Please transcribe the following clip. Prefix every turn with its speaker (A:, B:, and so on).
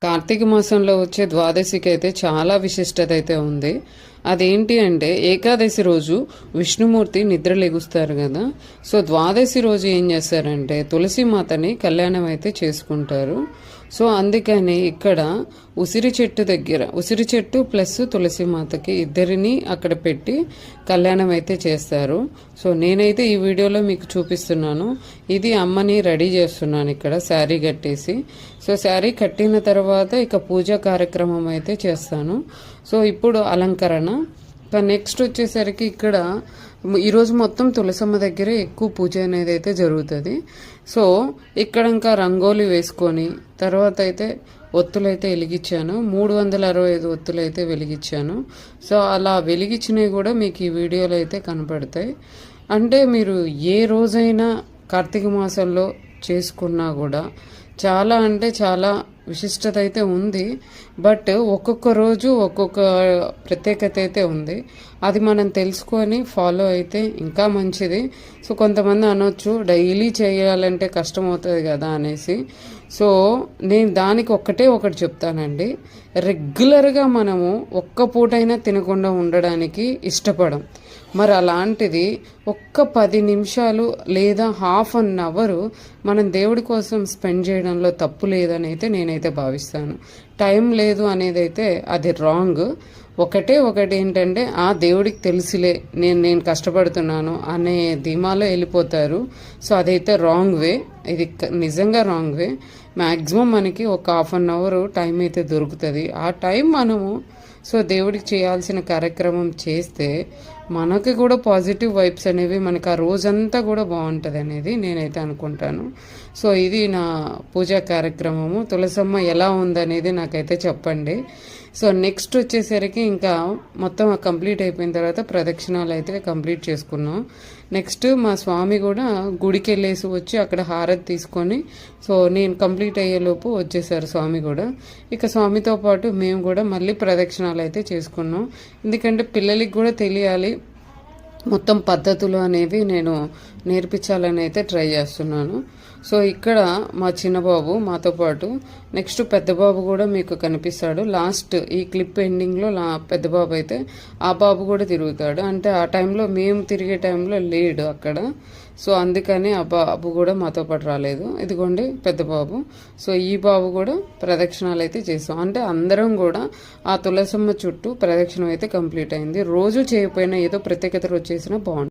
A: కార్తీక మాసంలో వచ్చే ద్వాదశికి అయితే చాలా విశిష్టత అయితే ఉంది. అదేంటి అంటే ఏకాదశి రోజు విష్ణుమూర్తి నిద్ర లెగుస్తారు కదా. సో ద్వాదశి రోజు ఏం చేస్తారంటే తులసి మాతని కళ్యాణం అయితే చేసుకుంటారు. సో అందుకని ఇక్కడ ఉసిరి చెట్టు దగ్గర ఉసిరి చెట్టు ప్లస్ తులసి మాతకి ఇద్దరిని అక్కడ పెట్టి కళ్యాణం అయితే చేస్తారు. సో నేనైతే ఈ వీడియోలో మీకు చూపిస్తున్నాను. ఇది అమ్మని రెడీ చేస్తున్నాను ఇక్కడ శారీ కట్టేసి. సో శారీ కట్టిన తర్వాత ఇక పూజా కార్యక్రమం అయితే చేస్తాను. సో ఇప్పుడు అలంకరణ. నెక్స్ట్ వచ్చేసరికి ఇక్కడ ఈరోజు మొత్తం తులసమ్మ దగ్గరే ఎక్కువ పూజ అనేది అయితే జరుగుతుంది. సో ఇక్కడ ఇంకా రంగోలి వేసుకొని తర్వాత అయితే ఒత్తులైతే వెలిగించాను. 365 ఒత్తులు అయితే వెలిగించాను. సో అలా వెలిగించినవి కూడా మీకు ఈ వీడియోలో అయితే కనపడతాయి. అంటే మీరు ఏ రోజైనా కార్తీక మాసంలో చేసుకున్నా కూడా చాలా అంటే చాలా విశిష్టత అయితే ఉంది. బట్ ఒక్కొక్క రోజు ఒక్కొక్క ప్రత్యేకత అయితే ఉంది. అది మనం తెలుసుకొని ఫాలో అయితే ఇంకా మంచిది. సో కొంతమంది అనొచ్చు డైలీ చేయాలంటే కష్టం అవుతుంది కదా అనేసి. సో నేను దానికి ఒకటి చెప్తానండి. రెగ్యులర్గా మనము ఒక్క పూటైనా తినకుండా ఉండడానికి ఇష్టపడం. మరి అలాంటిది ఒక్క 10 నిమిషాలు లేదా హాఫ్ అన్ అవర్ మనం దేవుడి కోసం స్పెండ్ చేయడంలో తప్పు లేదని అయితే నేనైతే భావిస్తాను. టైం లేదు అనేది అయితే అది రాంగ్. ఒకటి ఏంటంటే ఆ దేవుడికి తెలిసిలే నేను కష్టపడుతున్నాను అనే ధీమాలో వెళ్ళిపోతారు. సో అదైతే రాంగ్ వే. ఇది నిజంగా రాంగ్ వే. మ్యాక్సిమం మనకి ఒక హాఫ్ అన్ అవర్ టైం అయితే దొరుకుతుంది. ఆ టైం మనము సో దేవుడికి చేయాల్సిన కార్యక్రమం చేస్తే మనకి కూడా పాజిటివ్ వైబ్స్ అనేవి మనకు ఆ రోజంతా కూడా బాగుంటుంది అనేది నేనైతే అనుకుంటాను. సో ఇది నా పూజా కార్యక్రమము. తులసమ్మ ఎలా ఉందనేది నాకైతే చెప్పండి. సో నెక్స్ట్ వచ్చేసరికి ఇంకా మొత్తం కంప్లీట్ అయిపోయిన తర్వాత ప్రదక్షిణాలు అయితే కంప్లీట్ చేసుకున్నాం. నెక్స్ట్ మా స్వామి కూడా గుడికి వెళ్ళేసి వచ్చి అక్కడ హారతి తీసుకొని సో నేను కంప్లీట్ అయ్యేలోపు వచ్చేసారు స్వామి కూడా. ఇక స్వామితో పాటు మేము కూడా మళ్ళీ ప్రదక్షిణాలు అయితే చేసుకున్నాం. ఎందుకంటే పిల్లలకి కూడా తెలియాలి మొత్తం పద్ధతులు అనేవి నేను నేర్పించాలని అయితే ట్రై చేస్తున్నాను. సో ఇక్కడ మా చిన్నబాబు మాతో పాటు నెక్స్ట్ పెద్ద బాబు కూడా మీకు కనిపిస్తాడు. లాస్ట్ ఈ క్లిప్ ఎండింగ్లో పెద్ద బాబు అయితే ఆ బాబు కూడా తిరుగుతాడు. అంటే ఆ టైంలో మేము తిరిగే టైంలో లేడు అక్కడ. సో అందుకని ఆ బాబు కూడా మాతో పాటు రాలేదు. ఇదిగోండి పెద్ద బాబు. సో ఈ బాబు కూడా ప్రదక్షిణాలు అయితే చేసాం. అంటే అందరం కూడా ఆ తులసమ్మ చుట్టూ ప్రదక్షిణం అయితే కంప్లీట్ అయింది. రోజు చేయకపోయినా ఏదో ప్రత్యేకత రోజు చేసినా బాగుంటుంది.